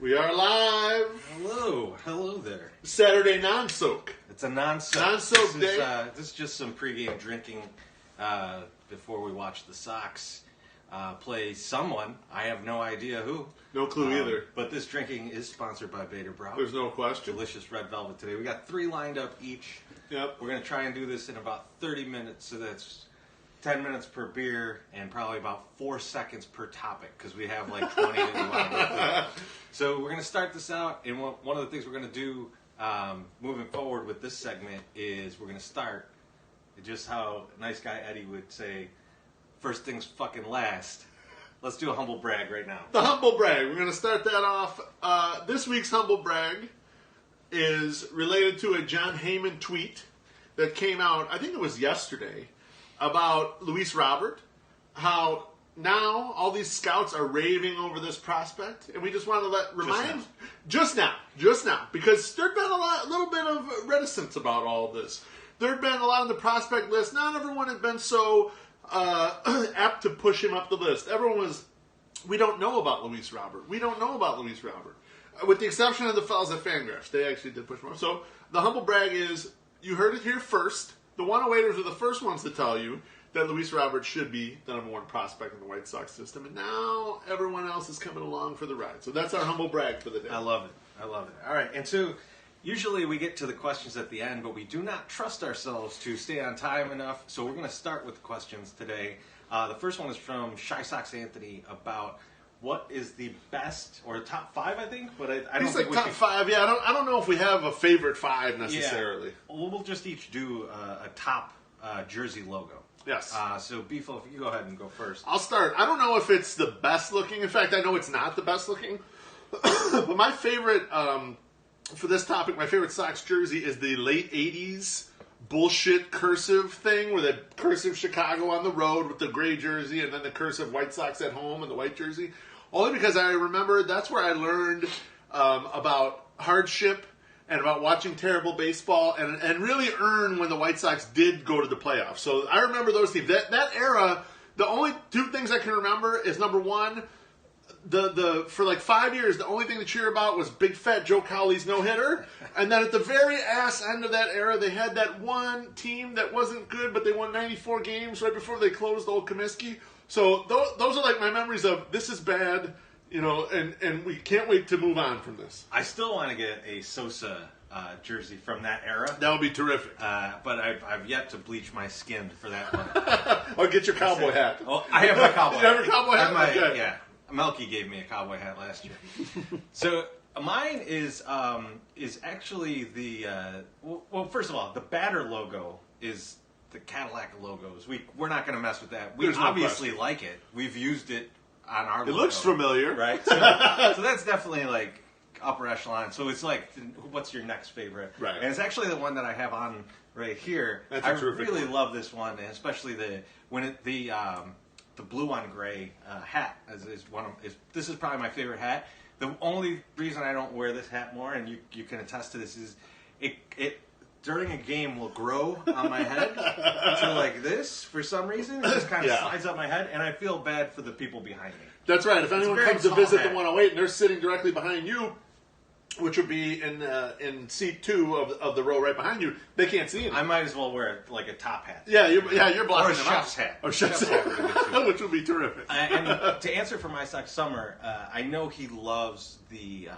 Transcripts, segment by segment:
We are live. Hello there. Saturday non-soak. It's a non-soak. Non-soak day. This is just some pregame drinking before we watch the Sox play someone. I have no idea who. No clue either. But this drinking is sponsored by Bader Brau. There's no question. Delicious red velvet today. We got 3 lined up each. Yep. We're going to try and do this in about 30 minutes, so that's 10 minutes per beer and probably about 4 seconds per topic because we have like 20 that we want to go through. So we're going to start this out, and one of the things we're going to do moving forward with this segment is we're going to start just how nice guy Eddie would say, first things fucking last. Let's do a humble brag right now. The humble brag. We're going to start that off. This week's humble brag is related to a John Heyman tweet that came out, I think it was yesterday, about Luis Robert, how now all these scouts are raving over this prospect, and we just want to remind just now, because there'd been a little bit of reticence about all of this. There'd been a lot on the prospect list. Not everyone had been so apt to push him up the list. Everyone was, we don't know about Luis Robert. With the exception of the fellas at Fangraphs. They actually did push him up. So the humble brag is, you heard it here first. The 108ers are the first ones to tell you that Luis Robert should be the number one prospect in the White Sox system, and now everyone else is coming along for the ride. So that's our humble brag for the day. I love it. All right, and so usually we get to the questions at the end, but we do not trust ourselves to stay on time enough, so we're going to start with the questions today. The first one is from Shy Sox Anthony about what is the best, or top 5, I think, but I don't think top 5. Yeah, I don't know if we have a favorite 5 necessarily. Yeah. Well, we'll just each do a top jersey logo. Yes. So, Beeflo, if you go ahead and go first. I'll start. I don't know if it's the best looking. In fact, I know it's not the best looking. But my favorite, for this topic, my favorite Sox jersey is the late 80s bullshit cursive thing, where the cursive Chicago on the road with the gray jersey and then the cursive White Sox at home and the white jersey. Only because I remember that's where I learned about hardship and about watching terrible baseball and really earn when the White Sox did go to the playoffs. So I remember those teams. That era, the only 2 things I can remember is, number one, for like 5 years, the only thing to cheer about was big fat Joe Cowley's no-hitter. And then at the very ass end of that era, they had that one team that wasn't good, but they won 94 games right before they closed old Comiskey. So those are like my memories of this is bad, and we can't wait to move on from this. I still want to get a Sosa jersey from that era. That would be terrific. But I've yet to bleach my skin for that one. Or get your cowboy hat. Oh, I have my cowboy hat. You have your cowboy hat? Okay. Yeah. Melky gave me a cowboy hat last year. So mine is actually the well, first of all, the Batter logo is the Cadillac logos. We're not going to mess with that. We obviously like it. We've used it on our logo. It looks familiar. Right? So that's definitely like upper echelon. So it's like, what's your next favorite? Right. And it's actually the one that I have on right here. That's I a terrific really one. love this one, and especially the blue on gray hat this is probably my favorite hat. The only reason I don't wear this hat more, and you can attest to this, is it during a game will grow on my head to like this for some reason. It just kind of slides up my head, and I feel bad for the people behind me. That's right. If anyone comes to visit the 108 and they're sitting directly behind you, which would be in seat 2 of the row right behind you, they can't see it. I might as well wear like a top hat. Yeah, you're blocking them out. Chef's hat. Or chef's hat, which would be terrific. And to answer for my Sox summer, I know he loves the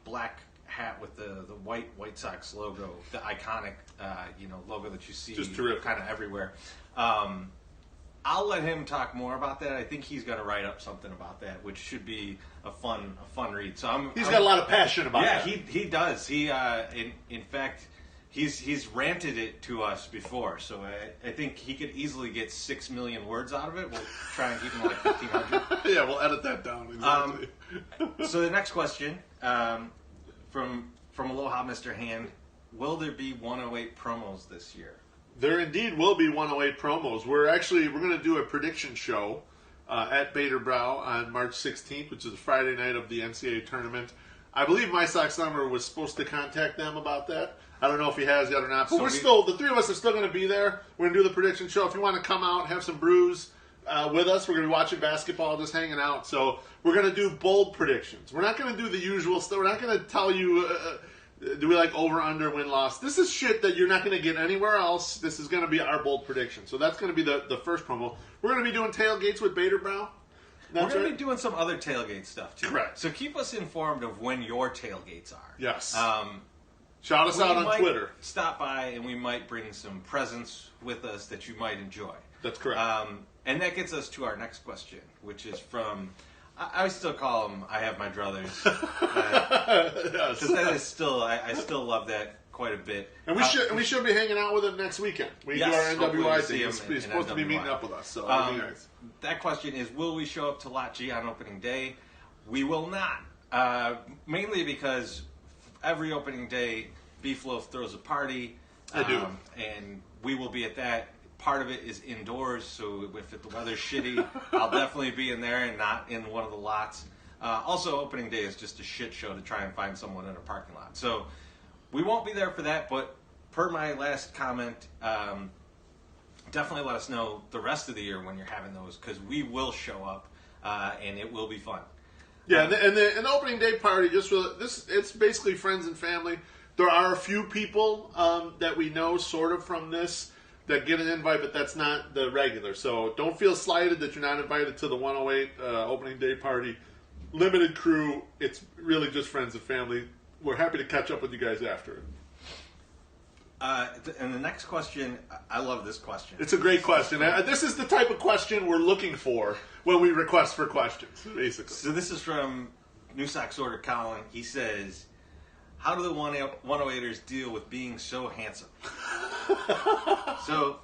black hat with the White Sox logo, the iconic logo that you see kind of everywhere. I'll let him talk more about that. I think he's going to write up something about that, which should be a fun read. So he's got a lot of passion about that. Yeah, he does. He in fact he's ranted it to us before. So I think he could easily get 6 million words out of it. We'll try and keep him like 1,500. Yeah, we'll edit that down. Exactly. So the next question from Aloha Mr. Hand: will there be 108 promos this year? There indeed will be 108 promos. We're going to do a prediction show at Bader Brau on March 16th, which is the Friday night of the NCAA tournament. I believe My Sox Summer was supposed to contact them about that. I don't know if he has yet or not. But the 3 of us are still going to be there. We're going to do the prediction show. If you want to come out, have some brews, with us. We're going to be watching basketball, just hanging out. So we're going to do bold predictions. We're not going to do the usual stuff. We're not going to tell you, do we like over, under, win, loss. This is shit that you're not going to get anywhere else. This is going to be our bold prediction. So that's going to be the first promo. We're going to be doing tailgates with Bader Brow. We're going to be doing some other tailgate stuff, too. Correct. So keep us informed of when your tailgates are. Yes. Shout us out on Twitter. Stop by, and we might bring some presents with us that you might enjoy. That's correct. And that gets us to our next question, which is from... I still call them I Have My Druthers. Yes. Because that is still... I still love that quite a bit. And we should be hanging out with him next weekend. We do our NWI thing. He's supposed to be meeting up with us. So nice. That question is, will we show up to Lot G on opening day? We will not. Mainly because every opening day, Beef Loaf throws a party. I do. And we will be at that. Part of it is indoors, so if the weather's shitty, I'll definitely be in there and not in one of the lots. Also, opening day is just a shit show to try and find someone in a parking lot. So we won't be there for that, but per my last comment, definitely let us know the rest of the year when you're having those, because we will show up, and it will be fun. Yeah, and the opening day party, just for this, it's basically friends and family. There are a few people that we know sort of from this that get an invite, but that's not the regular. So don't feel slighted that you're not invited to the 108 opening day party. Limited crew. It's really just friends and family. We're happy to catch up with you guys after it. And the next question, I love this question. It's a great question. This is the type of question we're looking for when we request for questions, basically. So this is from New Sox Order Colin. He says, how do the 108ers deal with being so handsome? So,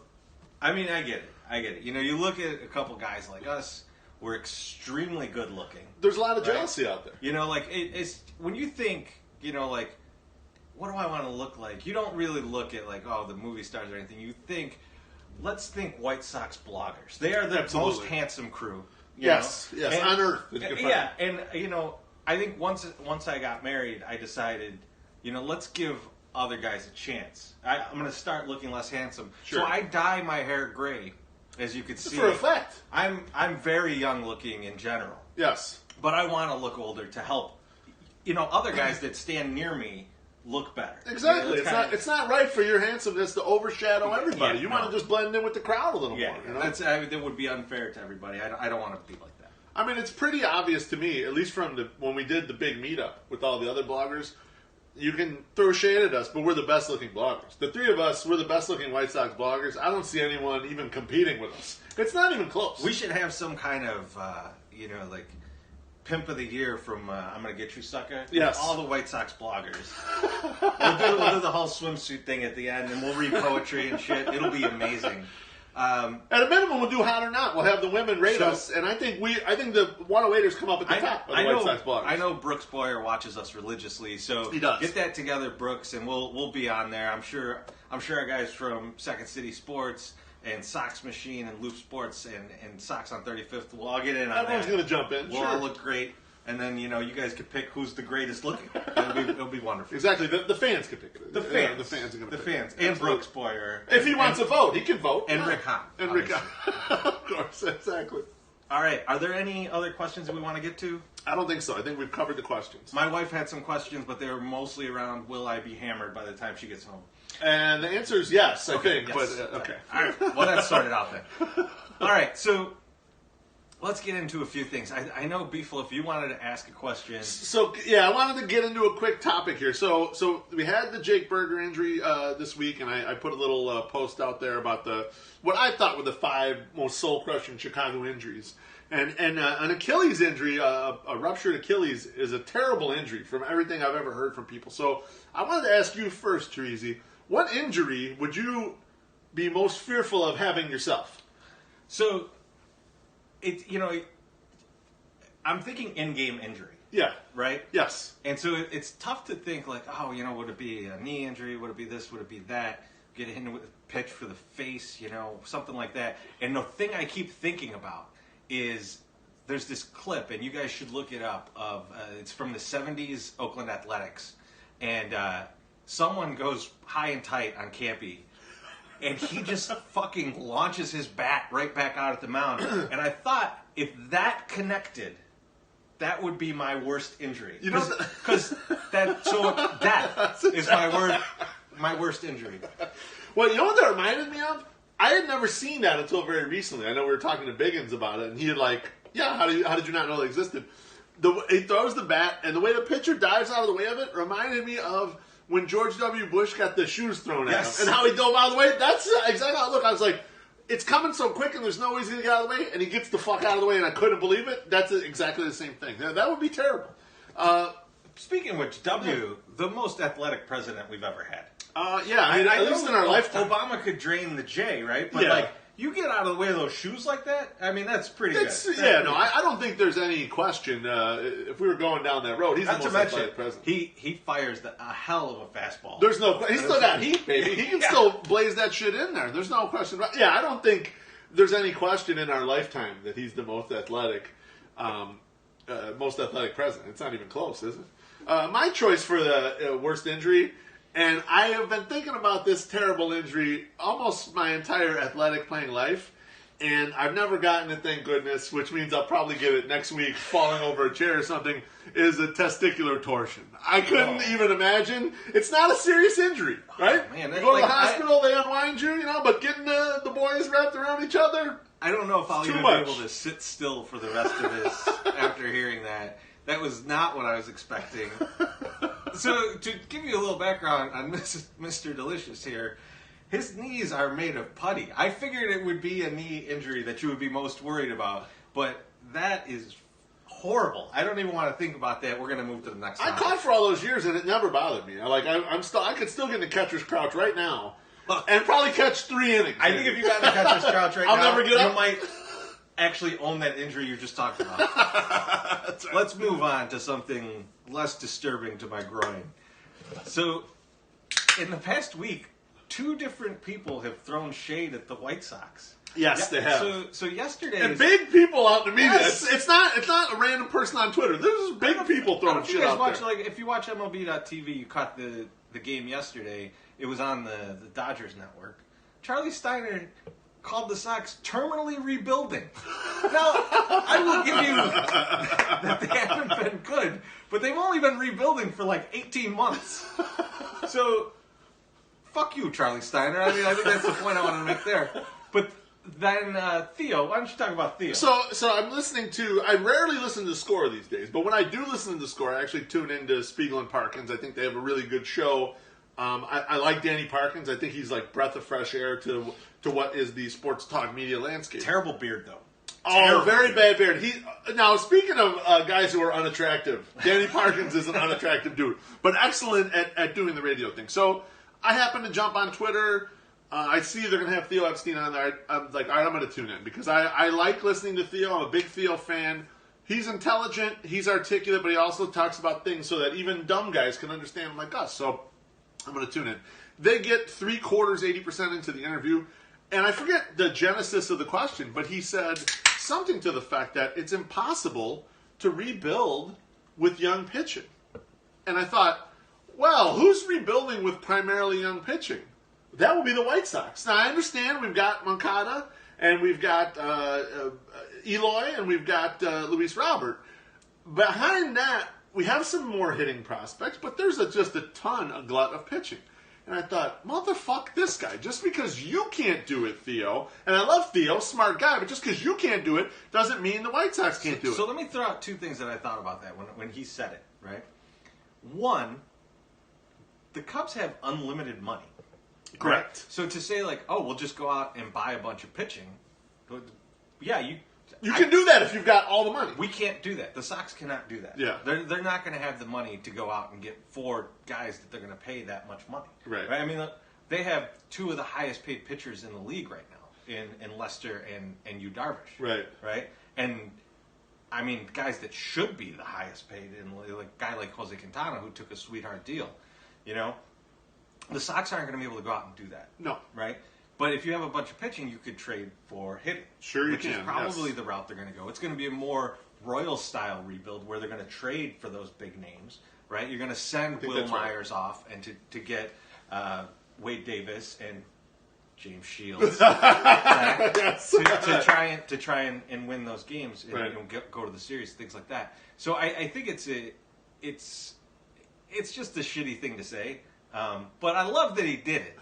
I mean, I get it. You know, you look at a couple guys like us, we're extremely good looking. There's a lot of jealousy out there. You know, like, it's when you think, you know, like, what do I want to look like? You don't really look at, like, oh, the movie stars or anything. You think, let's think White Sox bloggers. They are the most handsome crew. Yes, and, on earth. Yeah, and, you know, I think once I got married, I decided, you know, let's give other guys a chance. I'm going to start looking less handsome. Sure. So I dye my hair gray, as you could see. For effect. I'm very young looking in general. Yes. But I want to look older to help, you know, other guys that stand near me look better. Exactly. You know, it's not right for your handsomeness to overshadow everybody. Yeah, you want to just blend in with the crowd a little more. You know? That would be unfair to everybody. I don't want to be like that. I mean, it's pretty obvious to me, at least from when we did the big meetup with all the other bloggers. You can throw shade at us, but we're the best looking bloggers. The three of us, we're the best looking White Sox bloggers. I don't see anyone even competing with us. It's not even close. We should have some kind of, you know, like, Pimp of the Year from I'm Gonna Get You, Sucker. Yes. All the White Sox bloggers. We'll do the whole swimsuit thing at the end, and we'll read poetry and shit. It'll be amazing. At a minimum, we'll do Hot or Not. We'll have the women rate us, and I think the 108ers come up at the top of the White Sox bloggers. I know Brooks Boyer watches us religiously, so he does. Get that together, Brooks, and we'll be on there. I'm sure our guys from Second City Sports and Sox Machine and Loop Sports and Sox on 35th will all get in on that. Everyone's going to jump in. We'll all look great. And then, you know, you guys can pick who's the greatest looking. It'll be wonderful. Exactly. The fans can pick it. The fans. The fans are going to pick it. The fans. And Brooks Boyer. If he wants to vote, he can vote. And Rick Hahn. And Rick Hahn. Of course, exactly. All right. Are there any other questions that we want to get to? I don't think so. I think we've covered the questions. My wife had some questions, but they were mostly around, will I be hammered by the time she gets home? And the answer is yes, I think. Yes. But, okay. All right. Well, that started out then. All right. So let's get into a few things. I know, Beefle, if you wanted to ask a question. So, yeah, I wanted to get into a quick topic here. So we had the Jake Burger injury this week, and I put a little post out there about what I thought were the 5 most soul-crushing Chicago injuries. And an Achilles injury, a ruptured Achilles, is a terrible injury from everything I've ever heard from people. So I wanted to ask you first, Terezi, what injury would you be most fearful of having yourself? So, I'm thinking in-game injury. Yeah. Right? Yes. And so it's tough to think like, oh, you know, would it be a knee injury? Would it be this? Would it be that? Get hit with a pitch for the face, you know, something like that. And the thing I keep thinking about is there's this clip, and you guys should look it up, of it's from the 70s Oakland Athletics. And someone goes high and tight on Campy. and he just fucking launches his bat right back out at the mound. And I thought, if that connected, that would be my worst injury. You know, Because death is my worst injury. well, you know what that reminded me of? I had never seen that until very recently. I know we were talking to Biggins about it, and he had like, yeah, how did you not know that existed? He throws the bat, and the way the pitcher dives out of the way of it reminded me of when George W. Bush got the shoes thrown at him, and how he dove out of the way. That's exactly how it looked. I was like, it's coming so quick, and there's no way he's going to get out of the way, and he gets the fuck out of the way, and I couldn't believe it. That's exactly the same thing. That would be terrible. Speaking of which, the most athletic president we've ever had. Yeah, I mean, at least in our lifetime. Obama could drain the J, right? But Yeah. you get out of the way of those shoes like that, I mean, that's pretty good. I don't think there's any question. If we were going down that road, he's the most athletic president. He fires a hell of a fastball. There's no. He's still got heat, baby. He can still blaze that shit in there. There's no question. Yeah, I don't think there's any question in our lifetime that he's the most athletic president. It's not even close, is it? My choice for the worst injury, and I have been thinking about this terrible injury almost my entire athletic playing life, and I've never gotten it, thank goodness, which means I'll probably get it next week, falling over a chair or something, is a testicular torsion. I couldn't even imagine. It's not a serious injury, right? Oh, man, you go to the hospital, they unwind you, but getting the boys wrapped around each other, I don't know if I'll even be able to sit still for the rest of this after hearing that. That was not what I was expecting. So, to give you a little background on Mr. Delicious here, his knees are made of putty. I figured it would be a knee injury that you would be most worried about, but that is horrible. I don't even want to think about that. We're going to move to the next one. I caught for all those years, and it never bothered me. I could still get in the catcher's crouch right now, and probably catch 3 innings. I think if you got in the catcher's crouch right now, I'll never get up. You might actually own that injury you just talked about. That's right. Let's move on to something less disturbing to my groin. So, in the past week, 2 different people have thrown shade at the White Sox. Yes, they have. So yesterday, and big people out in the media. Yes. It's not a random person on Twitter. There's big people throwing shit out there. If you watch MLB.TV, you caught the game yesterday. It was on the Dodgers network. Charlie Steiner called the Sox terminally rebuilding. Now, I will give you that they haven't been good, but they've only been rebuilding for like 18 months. So, fuck you, Charlie Steiner. I mean, I think that's the point I want to make there. But then, Theo, why don't you talk about Theo? So I'm listening to, I rarely listen to Score these days, but when I do listen to Score, I actually tune into Spiegel and Parkins. I think they have a really good show. I like Danny Parkins. I think he's like breath of fresh air to what is the sports talk media landscape. Terrible beard, though. Oh, very bad beard. Now, speaking of guys who are unattractive, Danny Parkins is an unattractive dude, but excellent at doing the radio thing. So I happen to jump on Twitter. I see they're going to have Theo Epstein on there. I'm like, all right, I'm going to tune in because I like listening to Theo. I'm a big Theo fan. He's intelligent, he's articulate, but he also talks about things so that even dumb guys can understand him like us. So I'm going to tune in. They get 3/4, 80% into the interview, and I forget the genesis of the question, but he said something to the fact that it's impossible to rebuild with young pitching. And I thought, well, who's rebuilding with primarily young pitching? That would be the White Sox. Now, I understand we've got Moncada, and we've got Eloy, and we've got Luis Robert. Behind that, we have some more hitting prospects, but there's just a glut of pitching. And I thought, motherfuck this guy. Just because you can't do it, Theo, and I love Theo, smart guy, but just because you can't do it doesn't mean the White Sox can't do it. So let me throw out 2 things that I thought about that when he said it, right? One, the Cubs have unlimited money. Correct. Right? So to say like, oh, we'll just go out and buy a bunch of pitching, yeah, you can do that if you've got all the money. We can't do that. The Sox cannot do that. Yeah. They're not going to have the money to go out and get 4 guys that they're going to pay that much money. Right. I mean, they have 2 of the highest paid pitchers in the league right now in Lester and Yu Darvish. Right. Right. And I mean, guys that should be the highest paid, like a guy like Jose Quintana who took a sweetheart deal, the Sox aren't going to be able to go out and do that. No. Right. But if you have a bunch of pitching, you could trade for hitting. Sure, you which can. Which is probably the route they're going to go. It's going to be a more Royal-style rebuild where they're going to trade for those big names, right? You're going to send Will Myers off and to get Wade Davis and James Shields Yes. to try and win those games and Right. go to the series, things like that. So I think it's just a shitty thing to say, but I love that he did it.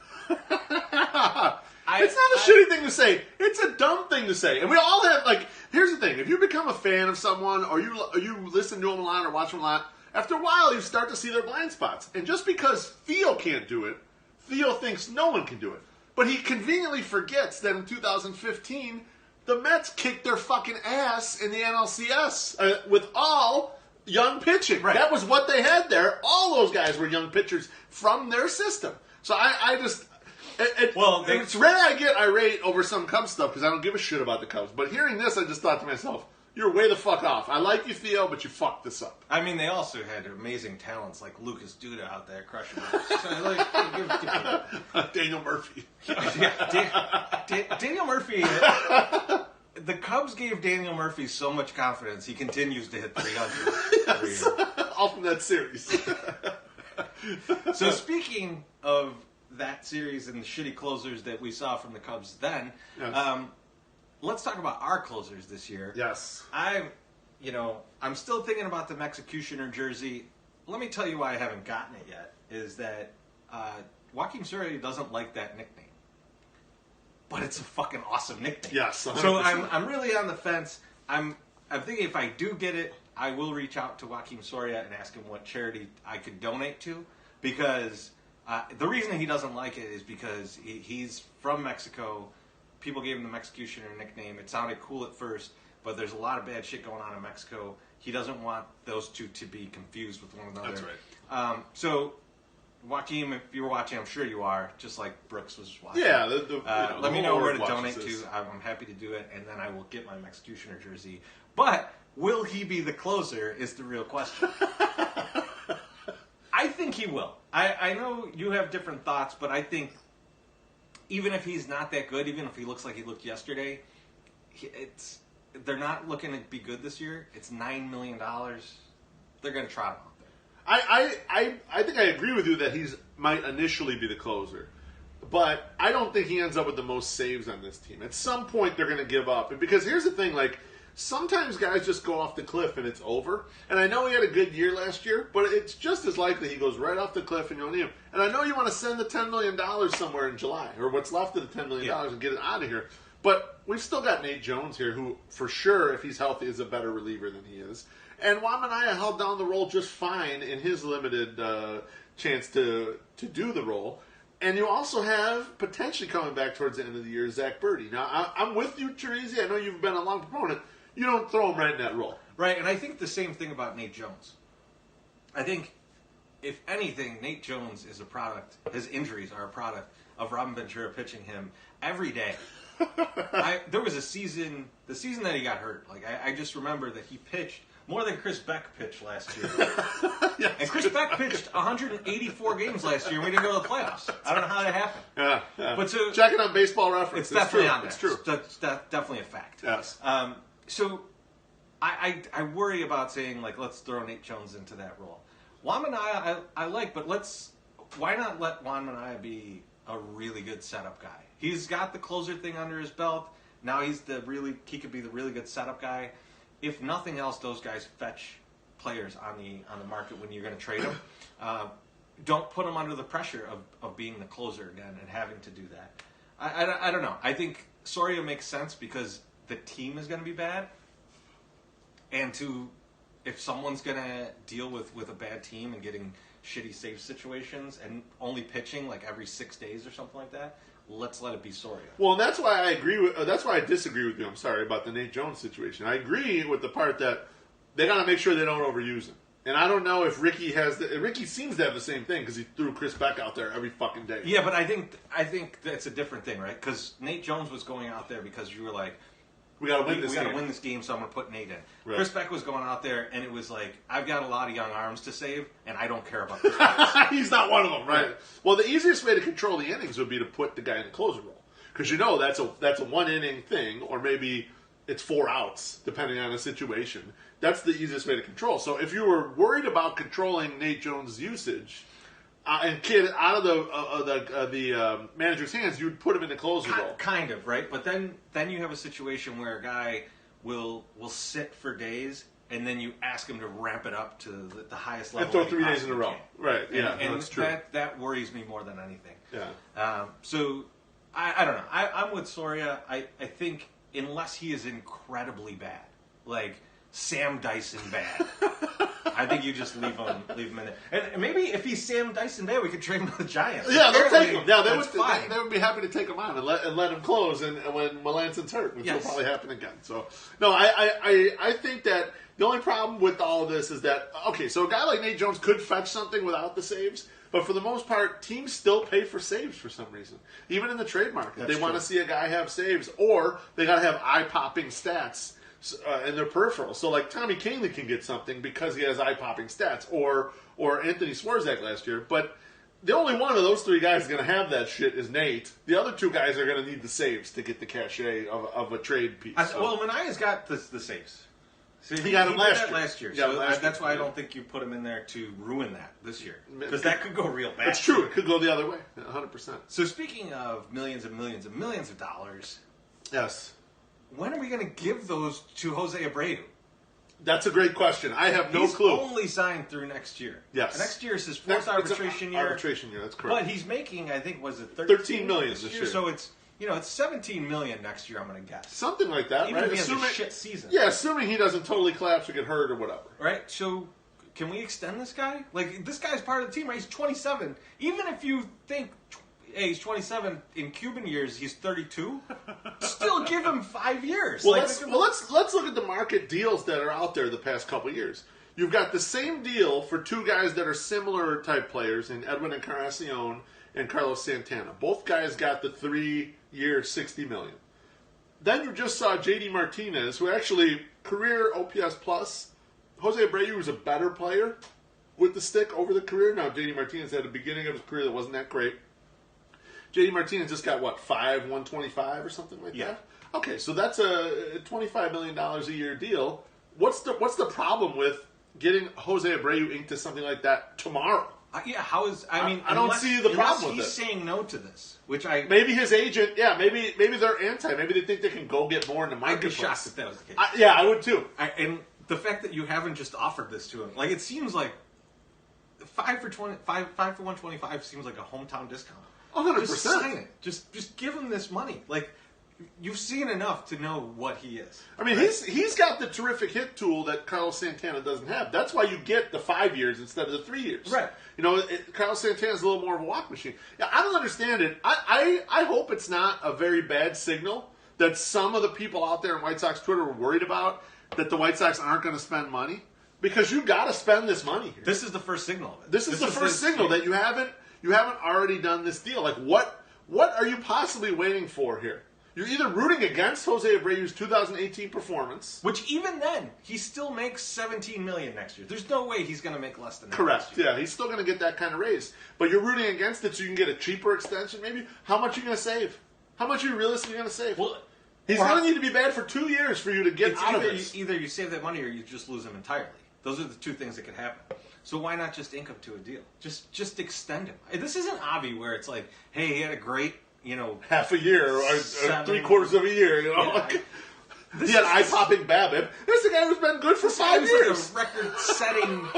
It's not a shitty thing to say. It's a dumb thing to say. And we all have, like, here's the thing. If you become a fan of someone or you listen to them a lot or watch them a lot, after a while you start to see their blind spots. And just because Theo can't do it, Theo thinks no one can do it. But he conveniently forgets that in 2015, the Mets kicked their fucking ass in the NLCS with all young pitching. Right. That was what they had there. All those guys were young pitchers from their system. So I just... it's rare I get irate over some Cubs stuff because I don't give a shit about the Cubs. But hearing this, I just thought to myself, you're way the fuck off. I like you, Theo, but you fucked this up. I mean, they also had amazing talents like Lucas Duda out there crushing it. So, Daniel Murphy. Daniel Murphy. The Cubs gave Daniel Murphy so much confidence, he continues to hit 300 every year. All from that series. So speaking of that series and the shitty closers that we saw from the Cubs then, Yes. let's talk about our closers this year. Yes. I'm still thinking about the Executioner jersey. Let me tell you why I haven't gotten it yet, is that Joakim Soria doesn't like that nickname. But it's a fucking awesome nickname. Yes, 100%. So I'm really on the fence. I'm thinking if I do get it, I will reach out to Joakim Soria and ask him what charity I could donate to, because the reason he doesn't like it is because he's from Mexico. People gave him the Executioner nickname. It sounded cool at first, but there's a lot of bad shit going on in Mexico. He doesn't want those two to be confused with one another. That's right. So, Joakim, if you were watching, I'm sure you are, just like Brooks was watching. Yeah. Let me know where to watches donate this. to. I'm happy to do it, and then I will get my Executioner jersey. But will he be the closer is the real question. I think he will. I know you have different thoughts, but I think even if he's not that good, even if he looks like he looked yesterday, they're not looking to be good this year. It's $9 million. They're going to try him out there. I think I agree with you that he's might initially be the closer. But I don't think he ends up with the most saves on this team. At some point, they're going to give up. Because here's the thing, like, sometimes guys just go off the cliff and it's over. And I know he had a good year last year, but it's just as likely he goes right off the cliff and you don't need him. And I know you want to send the $10 million somewhere in July, or what's left of the $10 million and get it out of here. But we've still got Nate Jones here, who, for sure, if he's healthy, is a better reliever than he is. And Wamanaya held down the role just fine in his limited chance to do the role. And you also have, potentially coming back towards the end of the year, Zach Birdie. Now, I'm with you, Teresi. I know you've been a long proponent. You don't throw him right in that role. Right, and I think the same thing about Nate Jones. I think, if anything, Nate Jones is a product, his injuries are a product of Robin Ventura pitching him every day. There was a season, the season that he got hurt, like I just remember that he pitched more than Chris Beck pitched last year. Yes. And Chris Beck pitched 184 games last year and we didn't go to the playoffs. I don't know how that happened. Yeah. But so, check it on Baseball Reference. It's definitely true. on there. It's true. That's definitely a fact. Yes. So I worry about saying, like, let's throw Nate Jones into that role. Juan Minaya, I like, but why not let Juan Minaya be a really good setup guy? He's got the closer thing under his belt. Now he could be the really good setup guy. If nothing else, those guys fetch players on the market when you're going to trade them. Don't put them under the pressure of being the closer again and having to do that. I don't know. I think Soria makes sense because the team is going to be bad. And if someone's going to deal with a bad team and getting shitty save situations and only pitching like every 6 days or something like that, let's let it be Soria. Well, that's why that's why I disagree with you. I'm sorry about the Nate Jones situation. I agree with the part that they got to make sure they don't overuse him. And I don't know if Ricky Ricky seems to have the same thing because he threw Chris Beck out there every fucking day. Yeah, but I think that's a different thing, right? Because Nate Jones was going out there because you were like, we got to win this we game. got to win this game, so I'm going to put Nate in. Right. Chris Beck was going out there, and it was like, I've got a lot of young arms to save, and I don't care about Chris Beck. He's not one of them, right? Well, the easiest way to control the innings would be to put the guy in the closer role. Because you know that's a one-inning thing, or maybe it's 4 outs, depending on the situation. That's the easiest way to control. So if you were worried about controlling Nate Jones' usage, and Kidd out of the manager's hands, you'd put him in the closer role. Kind of, right? But then you have a situation where a guy will sit for days, and then you ask him to ramp it up to the highest level. And throw 3 days in a row. Right, yeah, and that's true. That worries me more than anything. Yeah. So, I don't know. I'm with Soria. I think unless he is incredibly bad, like Sam Dyson bad, I think you just leave him in there. And maybe if he's Sam Dyson bad, we could trade him to the Giants. Yeah, they'll take him. Yeah, that's fine. They would be happy to take him on and let him close. And when Melanson's hurt, which will probably happen again. So, no, I think that the only problem with all of this is that, okay, so a guy like Nate Jones could fetch something without the saves, but for the most part, teams still pay for saves for some reason. Even in the trade market, they want to see a guy have saves, or they got to have eye-popping stats in their peripheral. So, like, Tommy Kahnle can get something because he has eye-popping stats, or Anthony Swarzak last year, but the only one of those 3 guys going to have that shit is Nate. The other 2 guys are going to need the saves to get the cachet of a trade piece. Well, Manaea's got the saves. So he got him last year. So that's why I don't think you put him in there to ruin that this year. Because that could go real bad. It's true. It could go the other way, 100%. So speaking of millions and millions and millions of dollars, yes, when are we going to give those to Jose Abreu? That's a great question. I have no clue. He's only signed through next year. Yes. Next year is his 4th arbitration year. Arbitration year, that's correct. But he's making, I think, was it 13 million this year. So it's 17 million next year, I'm going to guess. Something like that, Even right? if he has a shit season. Yeah, assuming he doesn't totally collapse or get hurt or whatever. Right? So can we extend this guy? Like, this guy's part of the team, right? He's 27. Even if you think, hey, he's 27, in Cuban years, he's 32, still give him 5 years. Well, let's look at the market deals that are out there the past couple of years. You've got the same deal for 2 guys that are similar type players in Edwin Encarnacion and Carlos Santana. Both guys got the 3-year, $60 million. Then you just saw JD Martinez, who actually career OPS plus. Jose Abreu was a better player with the stick over the career. Now JD Martinez had a beginning of his career that wasn't that great. JD Martinez just got what, 125 or something like that. Okay, so that's a $25 million a year deal. What's the problem with getting Jose Abreu into something like that tomorrow? I don't see the problem with it. He's saying no to this, maybe his agent, maybe they're anti. Maybe they think they can go get more in the marketplace. I'd be shocked if that was the case. I would too. And the fact that you haven't just offered this to him, like, it seems like 5 for 125 seems like a hometown discount. 100%. Just sign it. Just give him this money. Like, you've seen enough to know what he is. I mean, right? he's got the terrific hit tool that Carlos Santana doesn't have. That's why you get the 5 years instead of the 3 years. Right. Carlos Santana's a little more of a walk machine. Yeah, I don't understand it. I hope it's not a very bad signal that some of the people out there in White Sox Twitter were worried about, that the White Sox aren't going to spend money. Because you got to spend this money here. This is the first signal of it. This is the first signal that you haven't already done this deal. Like, what are you possibly waiting for here? You're either rooting against Jose Abreu's 2018 performance, which even then he still makes $17 million next year. There's no way he's going to make less than that. Correct. Yeah, he's still going to get that kind of raise. But you're rooting against it so you can get a cheaper extension. Maybe how much are you going to save? How much are you realistically going to save? Well, he's going to need to be bad for 2 years for you to get out of it. Either you save that money or you just lose him entirely. Those are the 2 things that could happen. So why not just ink him to a deal? Just extend him. This isn't Avi where it's like, hey, he had a great, half a year or 3/4 of a year, He had eye-popping BABIP. This is a guy who's been good for 5 years. Like a record-setting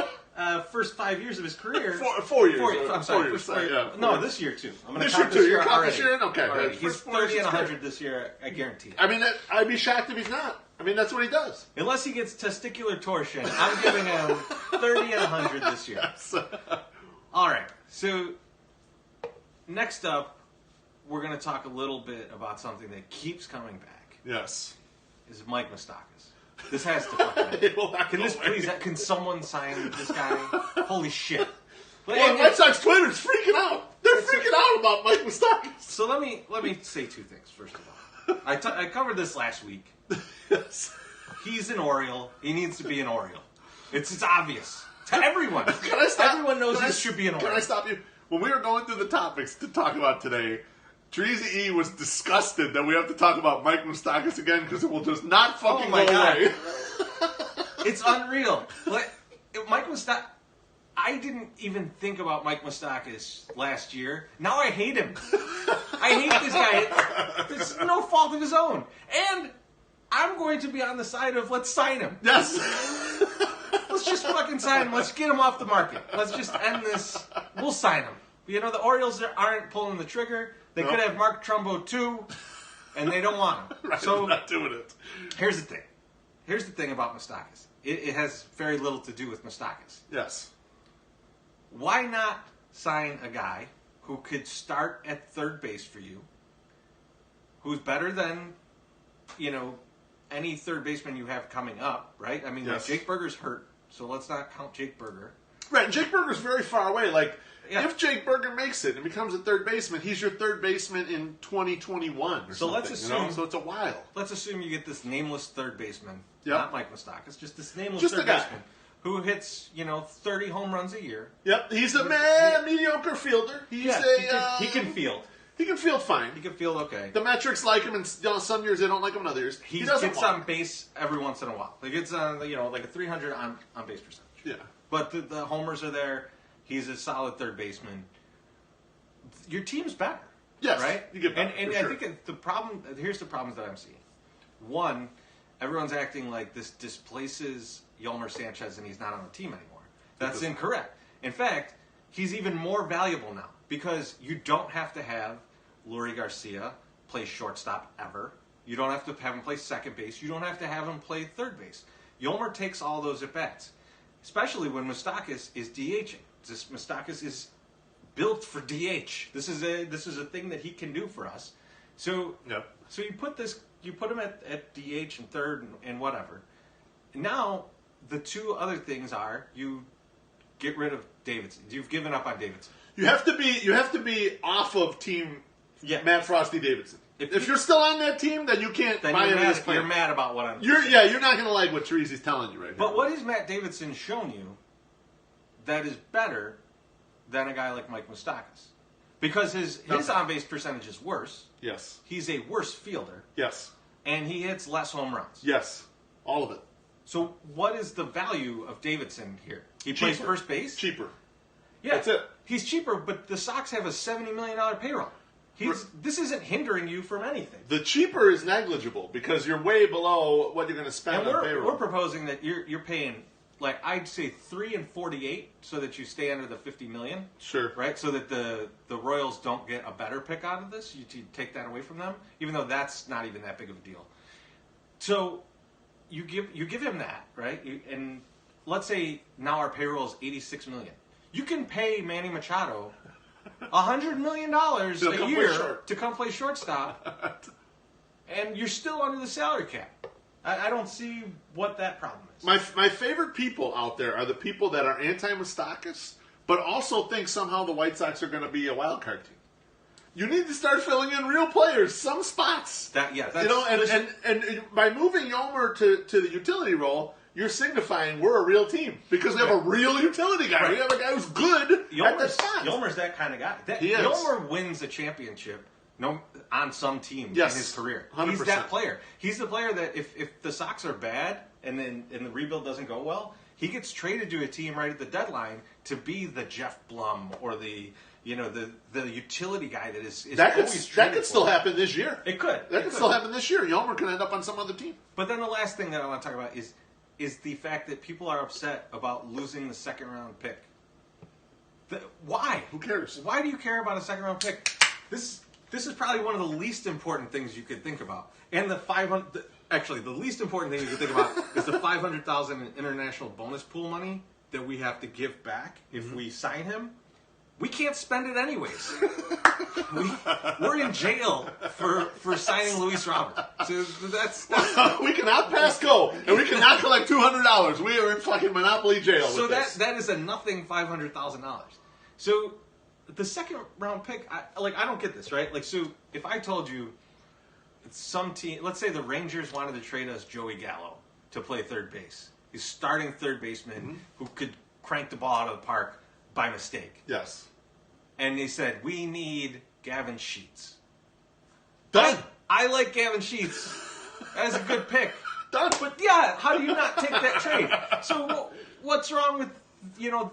first 5 years of his career. 4 years. I'm sorry. 4 years. Yeah. No, this year too. I'm this year too. You're counting this year in? Okay. Already. He's 30 and 100 this year, I guarantee it. I mean, I'd be shocked if he's not. I mean, that's what he does. Unless he gets testicular torsion, I'm giving him 30 and 100 this year. Yes. All right. So next up, we're going to talk a little bit about something that keeps coming back. Yes. Is Mike Moustakas. This has to fucking happen. Can someone sign this guy? Holy shit. Well, White Sox Twitter's freaking out. They're freaking out about Mike Moustakas. So let me say 2 things, first of all. I covered this last week. Yes. He's an Oriole. He needs to be an Oriole. It's obvious to everyone. Can I stop? Everyone knows he should be an Oriole. Can I stop you? When we were going through the topics to talk about today, Teresa E. was disgusted that we have to talk about Mike Moustakas again because it will just not fucking go away. It's unreal. Mike Moustakas, I didn't even think about Mike Moustakas last year. Now I hate him. I hate this guy. It's no fault of his own. And I'm going to be on the side of let's sign him. Yes. Let's just fucking sign him. Let's get him off the market. Let's just end this. We'll sign him. You know, the Orioles aren't pulling the trigger. They could have Mark Trumbo too, and they don't want him. Right, So they're not doing it. here's the thing. Here's the thing about Moustakas. It has very little to do with Moustakas. Yes. Why not sign a guy who could start at third base for you, who's better than, you know, any third baseman you have coming up, right? I mean, Yes. Jake Berger's hurt, so let's not count Jake Berger. Right, Jake Berger's very far away. Like, Yeah. if Jake Berger makes it and becomes a third baseman, he's your third baseman in 2021 or So something. let's assume- So it's a while. Let's assume you get this nameless third baseman, Yep. not Mike Moustakas, just this nameless Just a third guy. baseman who hits, 30 home runs a year. Yep, he's a mediocre fielder. He's he can field. He can field fine. He can field okay. The metrics like him, and some years they don't like him, and others He doesn't gets walk. on base every once in a while. He gets on, like a 300 on base percentage. Yeah. But the homers are there. He's a solid third baseman. Your team's better. Yes, Right? you get better, And for I sure. think the problem, here's the problems that I'm seeing. One, everyone's acting like this displaces Yolmer Sanchez and he's not on the team anymore. That's doesn't. incorrect. In fact, he's even more valuable now because you don't have to have Lurie Garcia play shortstop ever. You don't have to have him play second base. You don't have to have him play third base. Yolmer takes all those at-bats, especially when Moustakas is DHing. Moustakas is built for DH. This is a thing that he can do for us. So Yep. so you put him at DH and third and whatever. Now the two other things are you get rid of Davidson. You've given up on Davidson. You have to be off of team Yeah. Matt Frosty Davidson. If If you're still on that team, then you can't Then buy you're into this mad, plan. you're mad about what I'm You're saying. you're not going to like what Teresa's telling you right now. But what has Matt Davidson shown you that is better than a guy like Mike Moustakas? Because his Nothing. on-base percentage is worse. Yes. He's a worse fielder, Yes. and he hits less home runs. Yes. All of it. So what is the value of Davidson here? He plays Cheaper. first base? Cheaper. Yeah, That's it. He's cheaper, but the Sox have a $70 million payroll. This isn't hindering you from anything. The cheaper is negligible because you're way below what you're going to spend And on we're payroll. proposing that you're paying, like, I'd say 3 and 48 so that you stay under the $50 million. Sure. Right, so that the Royals don't get a better pick out of this. You take that away from them, even though that's not even that big of a deal. So you give him that, right? And let's say now our payroll is $86 million. You can pay Manny Machado $100 million To a come play year short. to come play shortstop, and you're still under the salary cap. I don't see what that problem is. My favorite people out there are the people that are anti-Moustakas, but also think somehow the White Sox are going to be a wild card team. You need to start filling in real players, some spots. That's, And by moving Yomer to the utility role, you're signifying we're a real team because we have a real utility guy. Right. We have a guy who's good at that spot. Yolmer's that kind of guy. He is. Yolmer wins a championship on some team Yes, in his career. 100%. He's that player. He's the player that if the Sox are bad and the rebuild doesn't go well, he gets traded to a team right at the deadline to be the Jeff Blum or the utility guy that is That always could traded still for. happen this year. It could. That could still happen this year. Yomer can end up on some other team. But then the last thing that I want to talk about is the fact that people are upset about losing the second round pick. Why? Who cares? Why do you care about a second round pick? This is probably one of the least important things you could think about. And the least important thing you could think about is the $500,000 in international bonus pool money that we have to give back if we sign him. We can't spend it anyways. We're in jail for signing Luis Robert. So that's We cannot pass go, and we cannot collect $200. We are in fucking Monopoly jail. so with this. that is a nothing $500,000. So the second round pick, I don't get this, right? Like, so if I told you some team, let's say the Rangers wanted to trade us Joey Gallo to play third base. He's starting third baseman who could crank the ball out of the park by mistake. Yes. And they said, we need Gavin Sheets. Done. I like Gavin Sheets as a good pick. Done. But yeah, how do you not take that trade? So what's wrong with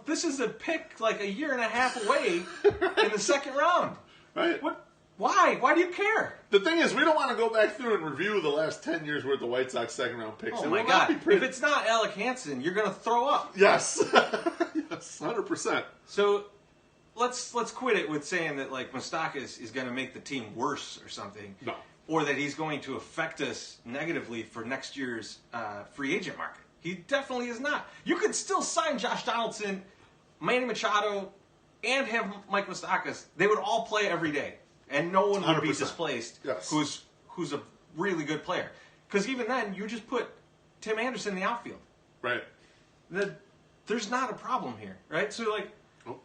this is a pick like a year and a half away in the second round. Right. What? Why? Why do you care? The thing is, we don't want to go back through and review the last 10 years worth of White Sox second round picks. Oh It my will not God! be pretty. If it's not Alec Hansen, you're gonna throw up. Yes. Yes, 100%. So let's quit it with saying that like Moustakas is going to make the team worse or something. No. Or that he's going to affect us negatively for next year's free agent market. He definitely is not. You could still sign Josh Donaldson, Manny Machado, and have Mike Moustakas. They would all play every day, and no one would be 100%. displaced. Yes. Who's a really good player. Because even then, you just put Tim Anderson in the outfield. Right. There's not a problem here, right? So like. Oh.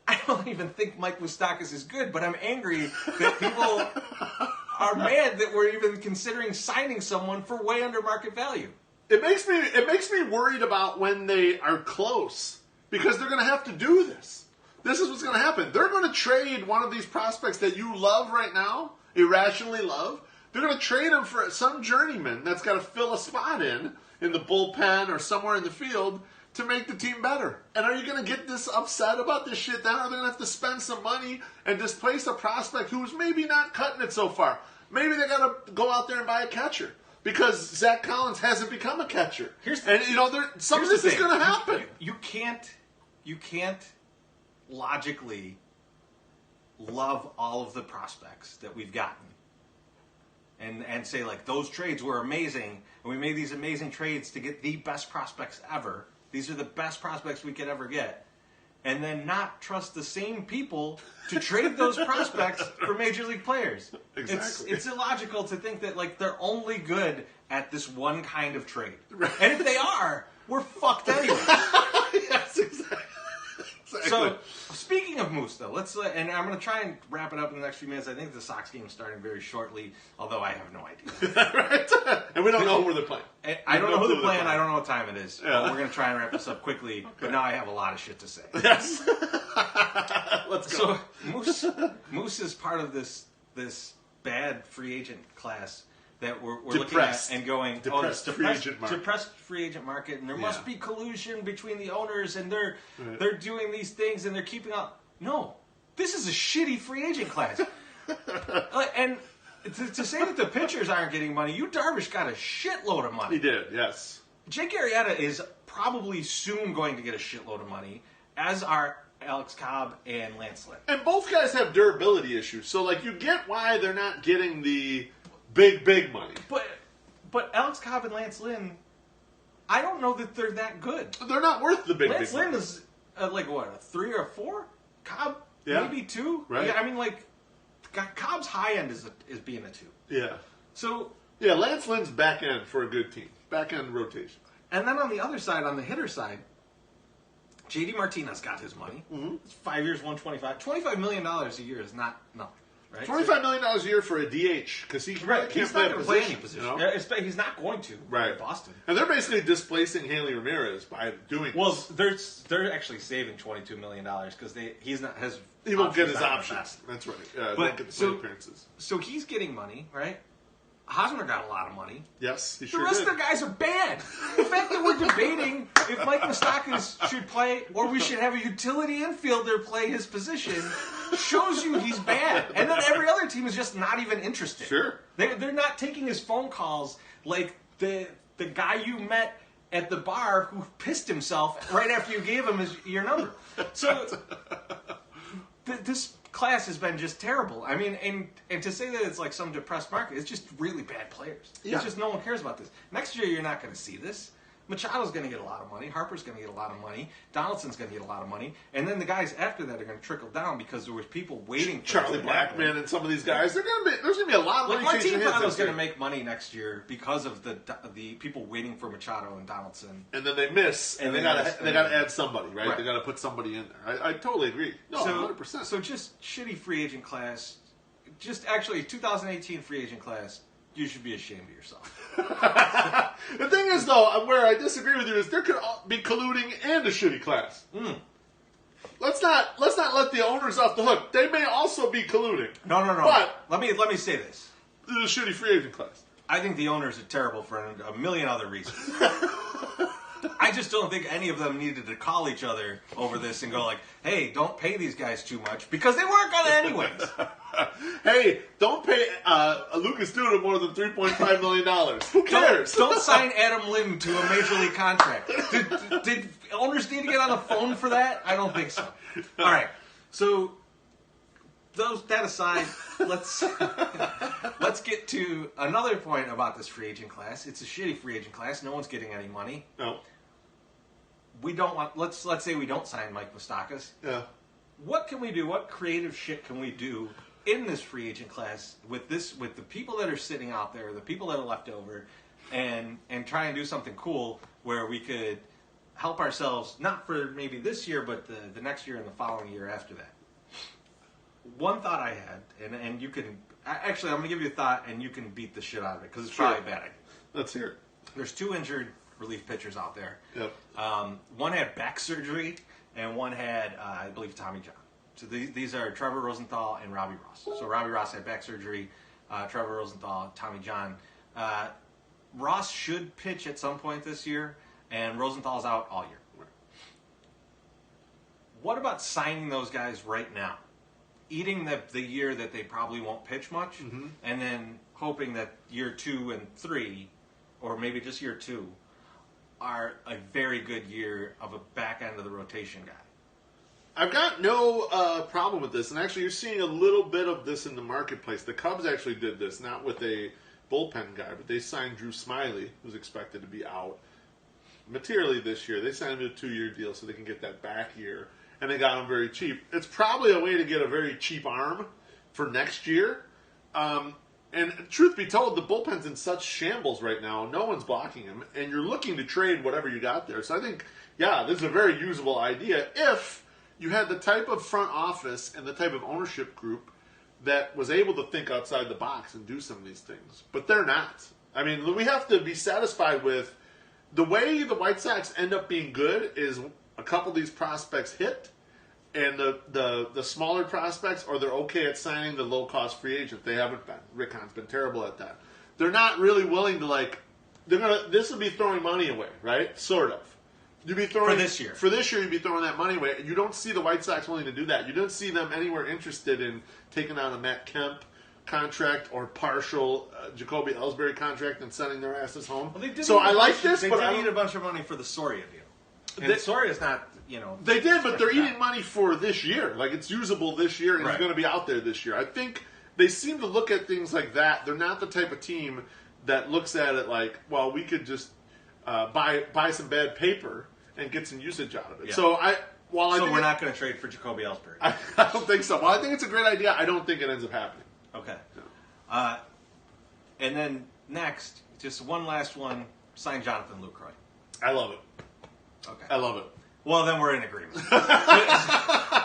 I don't even think Mike Moustakas is good, but I'm angry that people are mad that we're even considering signing someone for way under market value. It makes me worried about when they are close, because they're going to have to do this. This is what's going to happen. They're going to trade one of these prospects that you love right now, irrationally love. They're going to trade him for some journeyman that's got to fill a spot in the bullpen or somewhere in the field to make the team better. And are you going to get this upset about this shit then? Or are they going to have to spend some money and displace a prospect who's maybe not cutting it so far? Maybe they got to go out there and buy a catcher because Zach Collins hasn't become a catcher. Some of this is going to happen. You can't logically love all of the prospects that we've gotten and say like those trades were amazing and we made these amazing trades to get the best prospects ever. These are the best prospects we could ever get. And then not trust the same people to trade those prospects for major league players. Exactly. It's illogical to think that like they're only good at this one kind of trade. Right. And if they are, we're fucked anyway. Yes, exactly. So, speaking of Moose, though, and I'm going to try and wrap it up in the next few minutes. I think the Sox game is starting very shortly, although I have no idea. Right? And we don't know where they're playing. I don't know who they're playing. I don't know what time it is. Yeah. But we're going to try and wrap this up quickly, but now I have a lot of shit to say. Yes. Let's go. So, Moose is part of this bad free agent class that we're looking at and going, depressed free agent market. Depressed free agent market, and there must be collusion between the owners, and they're doing these things, and they're keeping up. No, this is a shitty free agent class. And to say that the pitchers aren't getting money, Yu Darvish got a shitload of money. He did, yes. Jake Arrieta is probably soon going to get a shitload of money, as are Alex Cobb and Lance Lynn. And both guys have durability issues, so like you get why they're not getting the big money. But Alex Cobb and Lance Lynn, I don't know that they're that good. They're not worth the big Lance Lynn money. is like what, a 3 or a 4? Cobb Yeah. maybe 2. Right. Yeah, I mean like Cobb's high end is being a 2. Yeah. So Yeah, Lance Lynn's back end for a good team. Back end rotation. and then on the other side, on the hitter side, JD Martinez got his money. Mm-hmm. It's 5 years, $125. $25 million a year is not nothing. Right? $25 million a year for a DH because he really can't He's play not a going to play position. any position. You know? Yeah, he's not going to. Right. In Boston. And they're basically displacing Hanley Ramirez by doing Well, this. they're actually saving $22 million because He won't get his not options. fast. That's right. Yeah, But won't get the plate appearances. So he's getting money, right? Hosmer got a lot of money. Yes, he The sure rest did. of the guys are bad. The fact that we're debating if Mike Moustakas should play or we should have a utility infielder play his position shows you he's bad. And then every other team is just not even interested. Sure. They're not taking his phone calls like the guy you met at the bar who pissed himself right after you gave him your number. So this class has been just terrible. I mean, and to say that it's like some depressed market, it's just really bad players. Yeah. It's just no one cares about this. Next year, you're not going to see this. Machado's going to get a lot of money. Harper's going to get a lot of money. Donaldson's going to get a lot of money. And then the guys after that are going to trickle down because there was people waiting for Charlie it to happen. Blackman and some of these guys, there's going to be a lot of Like money chasing Martin hits Prado's next going year. to make money next year because of the people waiting for Machado and Donaldson. And then they miss, and they got to add somebody, right? Right. They got to put somebody in there. I totally agree. No, 100%. So just shitty free agent class. Just actually 2018 free agent class. You should be ashamed of yourself. The thing is, though, where I disagree with you is there could be colluding and a shitty class. Let's not let the owners off the hook. They may also be colluding. No. But let me say this. this is a shitty free agent class. I think the owners are terrible for a million other reasons. I just don't think any of them needed to call each other over this and go like, "Hey, don't pay these guys too much," because they weren't going to anyways. Hey, don't pay Lucas Duda more than $3.5 million. Who cares? Don't sign Adam Lim to a major league contract. Did owners need to get on the phone for that? I don't think so. All right, so that aside, let's get to another point about this free agent class. It's a shitty free agent class. No one's getting any money. No. We don't want. Let's say we don't sign Mike Moustakas. Yeah. What can we do? What creative shit can we do in this free agent class with the people that are sitting out there, the people that are left over, and try and do something cool where we could help ourselves, not for maybe this year, but the next year and the following year after that. One thought I had, and you can actually, I'm going to give you a thought, and you can beat the shit out of it because it's probably a bad idea. Let's hear it. There's 2 injured relief pitchers out there. Yep. One had back surgery, and one had, I believe, Tommy John. So these are Trevor Rosenthal and Robbie Ross. So Robbie Ross had back surgery, Trevor Rosenthal, Tommy John. Ross should pitch at some point this year, and Rosenthal's out all year. What about signing those guys right now? Eating the year that they probably won't pitch much, and then hoping that year 2 and 3, or maybe just year 2, are a very good year of a back end of the rotation guy. I've got no problem with this, and actually you're seeing a little bit of this in the marketplace. The Cubs actually did this, not with a bullpen guy, but they signed Drew Smyly, who's expected to be out materially this year. They signed him to a 2-year deal so they can get that back year, and they got him very cheap. It's probably a way to get a very cheap arm for next year. And truth be told, the bullpen's in such shambles right now. No one's blocking him, and you're looking to trade whatever you got there. So I think, yeah, this is a very usable idea if you had the type of front office and the type of ownership group that was able to think outside the box and do some of these things. But they're not. I mean, we have to be satisfied with the way the White Sox end up being good is a couple of these prospects hit, and the smaller prospects, or they're okay at signing the low-cost free agent. They haven't been. Rick Hahn's been terrible at that. They're not really willing to, this would be throwing money away, right? Sort of. You'd be throwing, for this year. For this year, you'd be throwing that money away. You don't see the White Sox willing to do that. You don't see them anywhere interested in taking on a Matt Kemp contract or partial Jacoby Ellsbury contract and sending their asses home. Well, so I like this, they but did need a bunch of money for the Soria deal. And Soria's not, They did, but they're eating money for this year. Like, it's usable this year, and right. It's going to be out there this year. I think they seem to look at things like that. They're not the type of team that looks at it like, well, we could just buy some bad paper and get some usage out of it. Yeah. So we're not going to trade for Jacoby Ellsbury. I don't think so. Well, I think it's a great idea. I don't think it ends up happening. Okay. No. And then next, just one last one, sign Jonathan Lucroy. I love it. Okay. I love it. Well, then we're in agreement.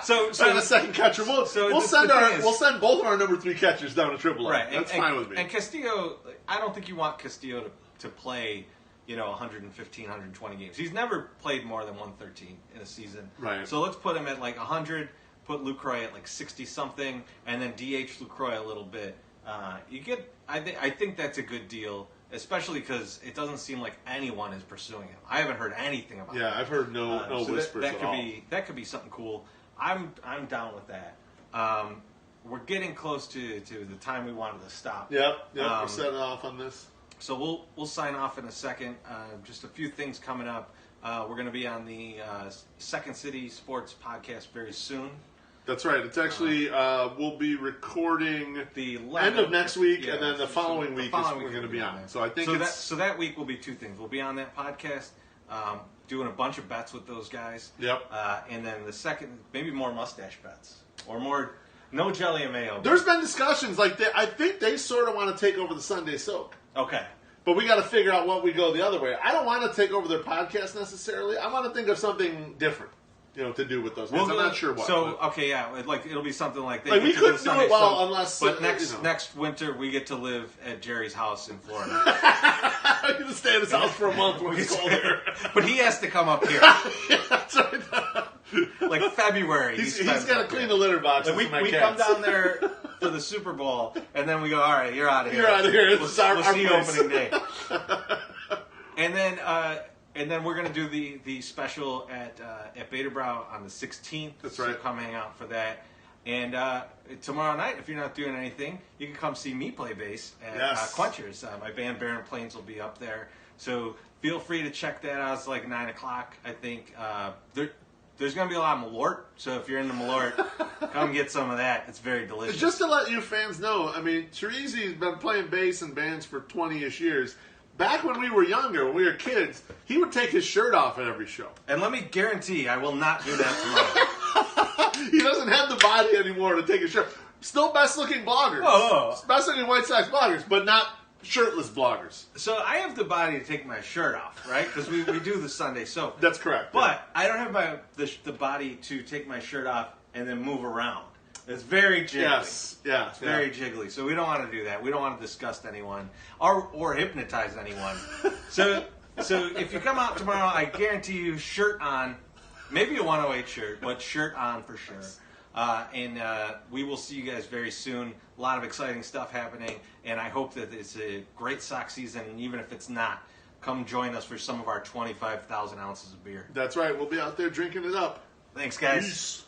so the second catcher. We'll send both of our number 3 catchers down to AAA. Right. That's fine with me. And Castillo, I don't think you want Castillo to play, 115, 120 games. He's never played more than 113 in a season. Right. So let's put him at 100, put Lucroy at 60-something, and then DH Lucroy a little bit. I think that's a good deal, especially because it doesn't seem like anyone is pursuing him. I haven't heard anything about it. Yeah, I've heard no whispers at all. That could be something cool. I'm down with that. We're getting close to the time we wanted to stop. Yep, we're setting off on this. So we'll sign off in a second. Just a few things coming up. We're going to be on the Second City Sports podcast very soon. That's right. It's actually we'll be recording the end of next week, and then the following week we're going to be on. So I think so that week will be 2 things. We'll be on that podcast, doing a bunch of bets with those guys. Yep. And then the second, maybe more mustache bets or more no jelly and mayo. There's been discussions like that. I think they sort of want to take over the Sunday Soak. Okay. But we got to figure out what we go the other way. I don't want to take over their podcast necessarily. I want to think of something different, to do with those guys. I'm not sure what. So, okay, yeah, it'll be something like we couldn't do it unless. But next winter we get to live at Jerry's house in Florida. I'm going to stay at his house for a month when it's colder. But he has to come up here. Yeah, that's right. February. He's got to clean the litter boxes. We come down there for the Super Bowl, and then we go, all right, you're out of here. You're out of here. We'll see you opening day. And then And then we're going to do the special at Beta Brow on the 16th. That's so right. Come hang out for that. And tomorrow night, if you're not doing anything, you can come see me play bass at Yes. Quenchers. My band Barren Plains will be up there. So feel free to check that out. It's like 9 o'clock, I think. There's going to be a lot of Malort. So if you're into Malort, come get some of that. It's very delicious. Just to let you fans know, I mean, Teresi's been playing bass in bands for 20-ish years. Back when we were younger, when we were kids, he would take his shirt off at every show. And let me guarantee I will not do that tomorrow. He doesn't have the body anymore to take his shirt. Still best-looking bloggers. Whoa. Best-looking White Sox bloggers, but not shirtless bloggers. So I have the body to take my shirt off, right? Because we do the Sunday soap. That's correct. But I don't have the body to take my shirt off and then move around. It's very jiggly. Yes, yeah. It's very jiggly. So we don't want to do that. We don't want to disgust anyone or hypnotize anyone. So if you come out tomorrow, I guarantee you shirt on, maybe a 108 shirt, but shirt on for sure. And we will see you guys very soon. A lot of exciting stuff happening, and I hope that it's a great Sox season. And even if it's not, come join us for some of our 25,000 ounces of beer. That's right. We'll be out there drinking it up. Thanks, guys. Peace.